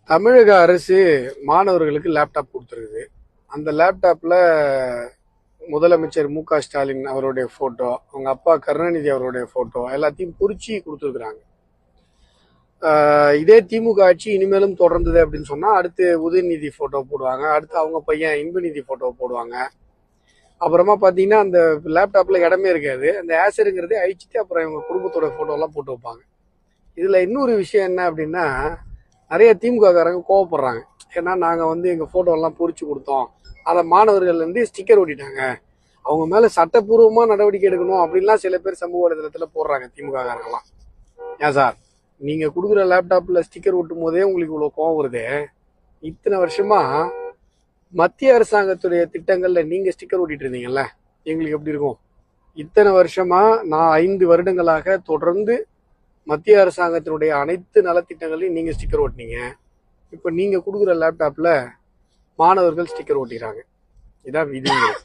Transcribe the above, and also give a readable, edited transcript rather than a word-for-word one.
தமிழக அரசு மாணவர்களுக்கு லேப்டாப் கொடுத்துருக்குது. அந்த லேப்டாப்ல முதலமைச்சர் மு.க. ஸ்டாலின் அவருடைய போட்டோ, அவங்க அப்பா கருணாநிதி அவருடைய போட்டோ எல்லாத்தையும் குறிச்சி கொடுத்துருக்குறாங்க. இதே திமுக ஆட்சி இனிமேலும் தொடர்ந்தது அப்படின்னு சொன்னா அடுத்து உதயநிதி போட்டோ போடுவாங்க, அடுத்து அவங்க பையன் இன்பநிதி போட்டோ போடுவாங்க. அப்புறமா பாத்தீங்கன்னா அந்த லேப்டாப்ல இடமே இருக்காது, அந்த ஆசருங்கிறதே அழிச்சிட்டு அப்புறம் இவங்க குடும்பத்தோட போட்டோ எல்லாம் போட்டு வைப்பாங்க. இதுல இன்னொரு விஷயம் என்ன அப்படின்னா, நிறைய திமுக காரங்க கோவப்படுறாங்க. ஏன்னா நாங்க எங்க போட்டோ எல்லாம் பொறிச்சு கொடுத்தோம், அதை மாணவர்கள் ஸ்டிக்கர் ஒட்டிட்டாங்க, அவங்க மேல சட்டப்பூர்வமா நடவடிக்கை எடுக்கணும் அப்படின்லாம் சில பேர் சமூக வலைதளத்துல போடுறாங்க திமுக காரங்களாம். ஏன் சார், நீங்க கொடுக்குற லேப்டாப்ல ஸ்டிக்கர் ஒட்டும் போதே உங்களுக்கு இவ்வளவு கோவம் வருது, இத்தனை வருஷமா மத்திய அரசாங்கத்துடைய திட்டங்கள்ல நீங்க ஸ்டிக்கர் ஒட்டிட்டு இருந்தீங்கல்ல, எங்களுக்கு எப்படி இருக்கும்? இத்தனை வருஷமா நான் 5 வருடங்களாக தொடர்ந்து மத்திய அரசாங்கத்தினுடைய அனைத்து நலத்திட்டங்களையும் நீங்க ஸ்டிக்கர் ஓட்டினீங்க. இப்ப நீங்க கொடுக்குற லேப்டாப்ல மாணவர்கள் ஸ்டிக்கர் ஓட்டிடுறாங்க. இதான் விதிங்கிறது.